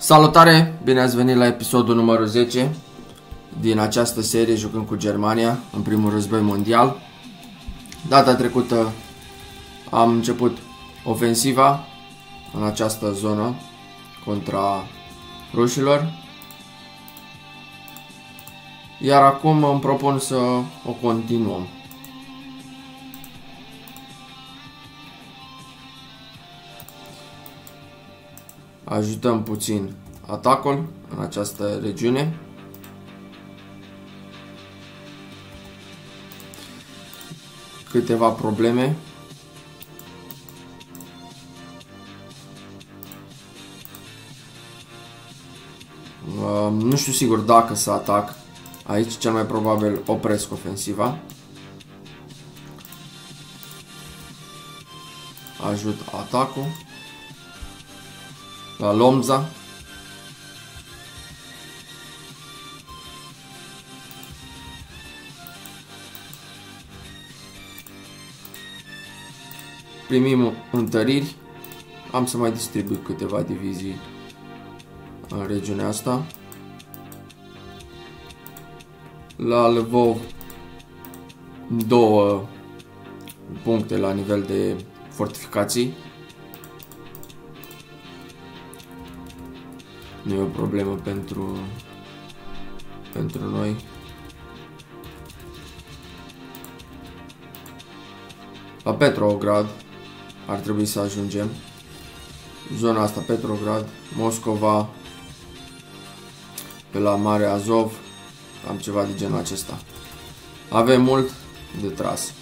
Salutare! Bine ați venit la episodul numărul 10 din această serie jucând cu Germania în primul război mondial. Data trecută am început ofensiva în această zonă contra rușilor, iar acum îmi propun să o continuăm. Ajutăm puțin atacul în această regiune. Câteva probleme. Nu știu sigur dacă să atac aici, cel mai probabil opresc ofensiva. Ajut atacul la Lomza. Primim întăriri. Am să mai distribui câteva divizii în regiunea asta. La Lvov 2 puncte la nivel de fortificații. Nu e o problemă pentru noi. La Petrograd ar trebui să ajungem. Zona asta, Petrograd, Moscova, pe la Marea Azov, am ceva de genul acesta. Avem mult de tras.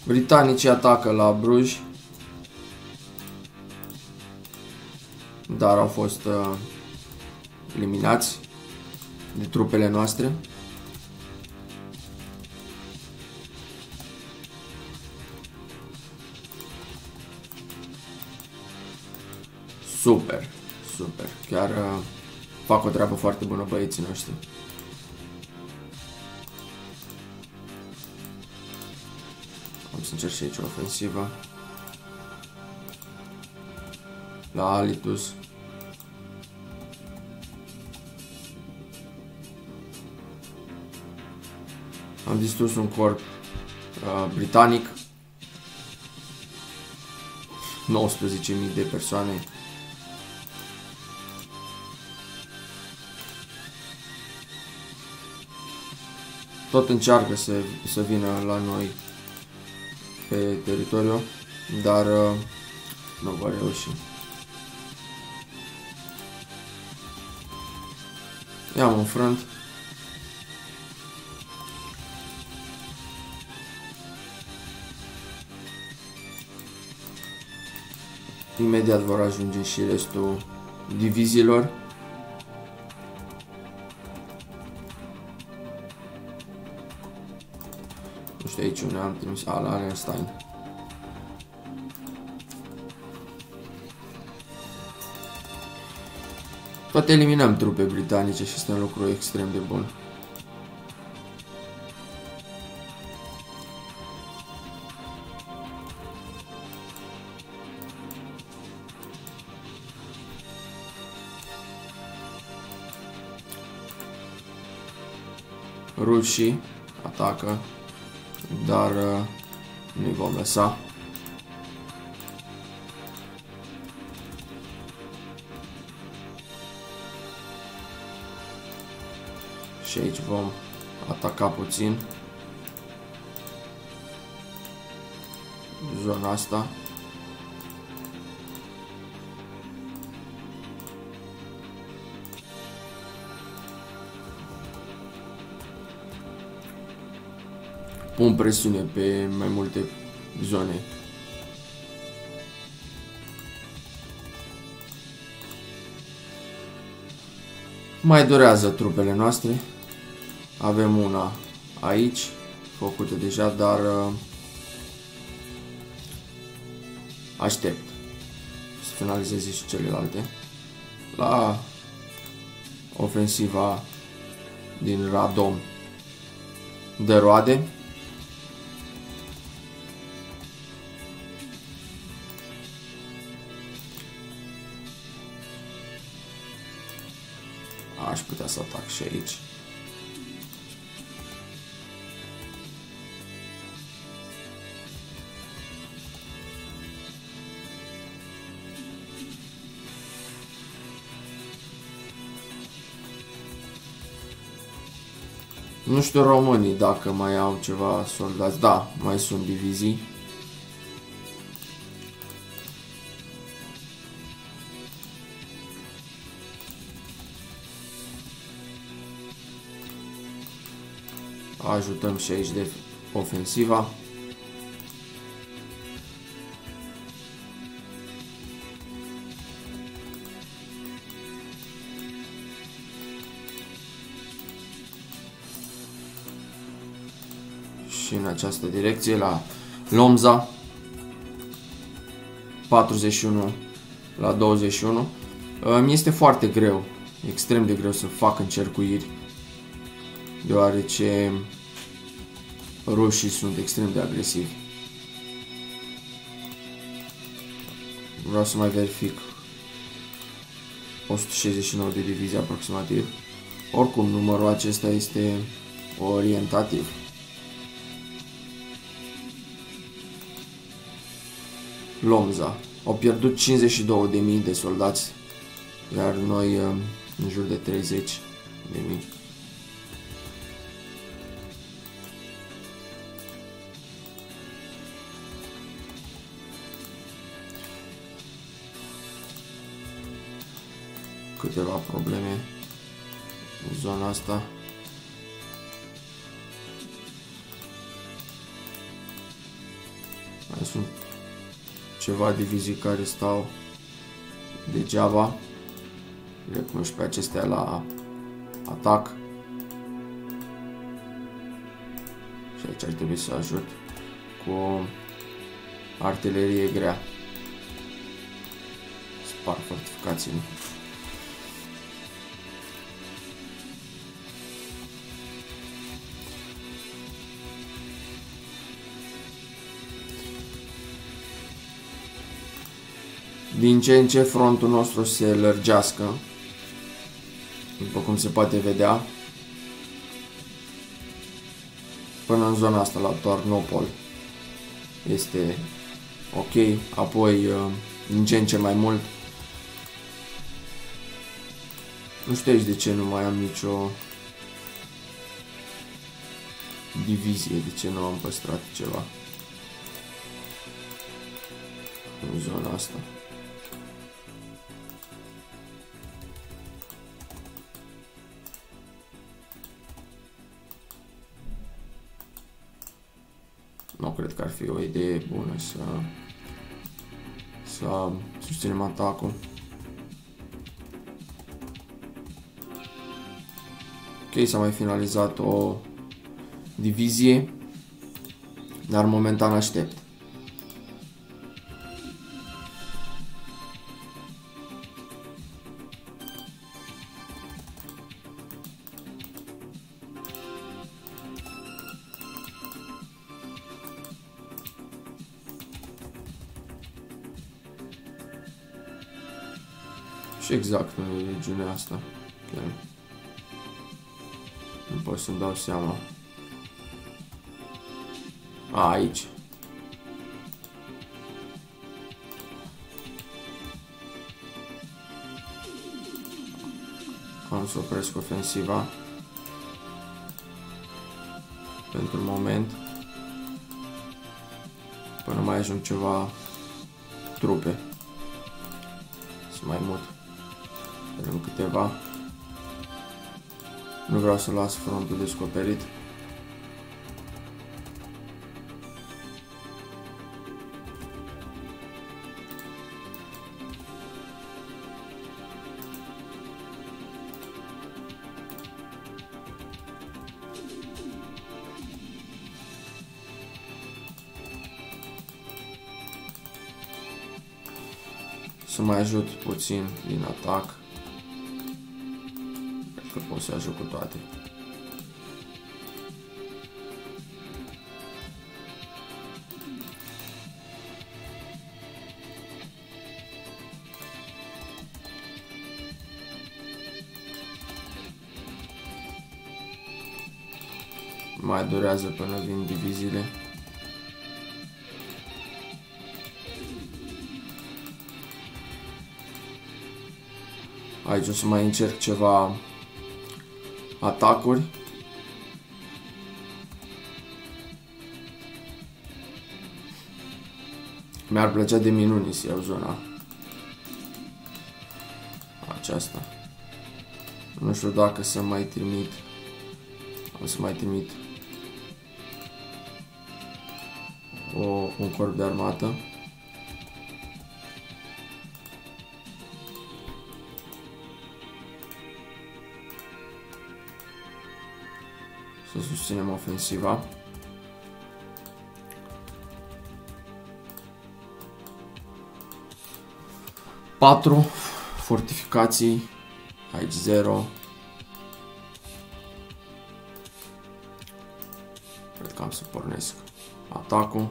Britanicii atacă la Bruj, dar au fost eliminați de trupele noastre. Super, super. Chiar fac o treabă foarte bună băieții noștri. Am să încerc și aici o ofensivă. La Alitus. Am distrus un corp britanic. 19.000 de persoane. Tot încearcă să vină la noi pe teritoriu, dar nu va reuși. I-am înfrânt. Imediat vor ajunge și restul diviziilor. Nu știu aici unde am trimis, la Allenstein. Tot eliminăm trupe britanice și este un lucru extrem de bun. Rușii atacă, dar nu-i vom lăsa. Și aici vom ataca puțin zona asta. Pun presiune pe mai multe zone. Mai durează trupele noastre. Avem una aici, făcută deja, dar aștept să finalizeze și celelalte. La ofensiva din Radom de roade. Aș putea să atac și aici. Nu știu românii dacă mai au ceva soldați. Da, mai sunt divizii. Ajutăm și aici de ofensiva. Și în această direcție la Lomza 41 la 21. Mi este foarte greu, extrem de greu să fac încercuiri, deoarece rușii sunt extrem de agresivi. Vreau să mai verific 169 de divizii aproximativ. Oricum numărul acesta este orientativ. Lomza au pierdut 52.000 de soldați, iar noi în jur de 30.000. Câteva probleme în zona asta. Mai sunt ceva divizii care stau degeaba. Le pun și pe acestea la atac. Și aici ar trebui să ajut cu artilerie grea. Spar fortificațiile. Din ce în ce frontul nostru se lărgească, după cum se poate vedea, până în zona asta, la Tornopol, este ok, apoi din ce în ce mai mult. Nu știu aici de ce nu mai am nicio divizie, de ce nu am păstrat ceva în zona asta. Nu cred că ar fi o idee bună să susținem atacul. Ok, s-a mai finalizat o divizie, dar momentan aștept. Și exact în regiunea asta. Chiar nu pot să-mi dau seama. Aici. Am să opresc ofensiva pentru moment, până mai ajung ceva trupe. Să mai mut. Avem câteva. Nu vreau să las frontul descoperit. să mai ajut puțin din atac. Cred că pot să ajut cu toate. Mai durează până vin diviziile. Aici o să mai încerc ceva atacuri. Mi-ar plăcea de minuni să iau zona aceasta. Nu știu dacă să mai trimit. O să mai trimit un corp de armată. Să susținem ofensiva. Patru fortificații. Aici 0. Cred că am să pornesc atacul.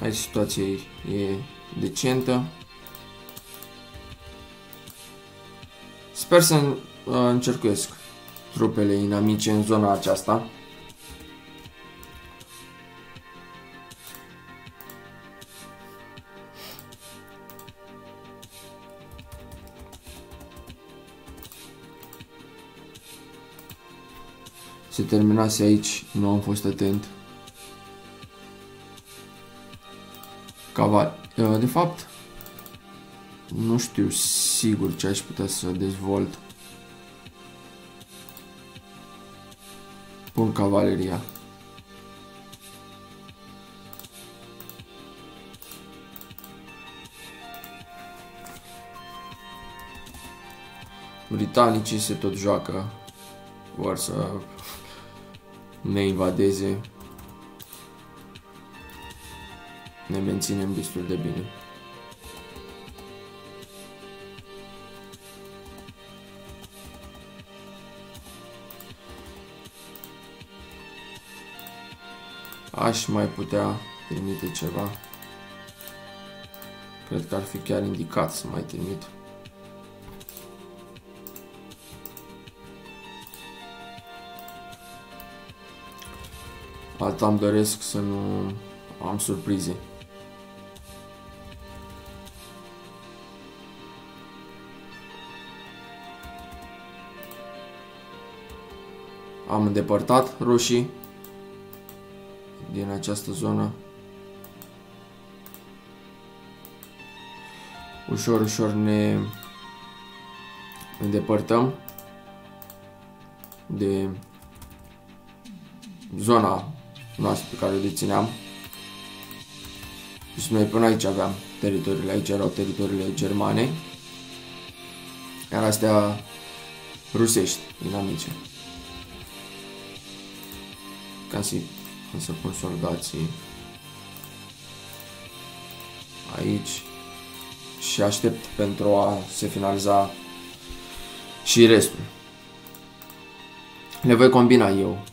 Aici situația e decentă. Sper să încercuiesc trupele inamice în zona aceasta. Se terminase aici, nu am fost atent. De fapt, nu știu sigur ce aș putea să dezvolt. Pun cavaleria. Britanicii se tot joacă. Vor să ne invadeze. Ne menținem destul de bine. Aș mai putea trimite ceva. Cred că ar fi chiar indicat să mai trimit. Alta îmi doresc să nu am surprize. Am îndepărtat rușii din această zonă. Ușor, ușor ne îndepărtăm de zona noastră pe care o dețineam. Deci noi până aici aveam teritoriile, aici erau teritoriile germane, iar astea rusești, inamice. Ca să pun soldații aici și aștept pentru a se finaliza și restul. Le voi combina eu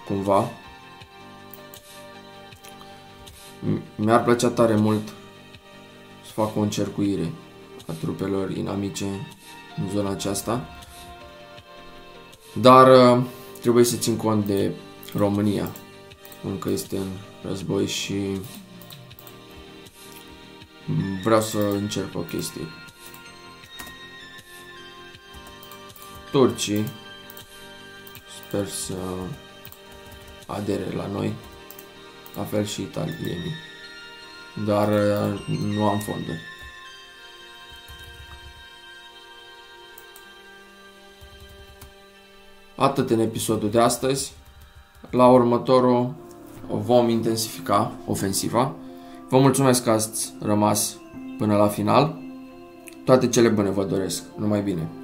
cumva. Mi-ar plăcea tare mult să fac o încercuire a trupelor inamice în zona aceasta, dar trebuie să țin cont de România. Încă este în război și vreau să încerc o chestie. Turcii sper să adere la noi, la fel și italienii, dar nu am fonduri. Atât în episodul de astăzi. La următorul vom intensifica ofensiva. Vă mulțumesc că ați rămas până la final. Toate cele bune vă doresc. Numai bine!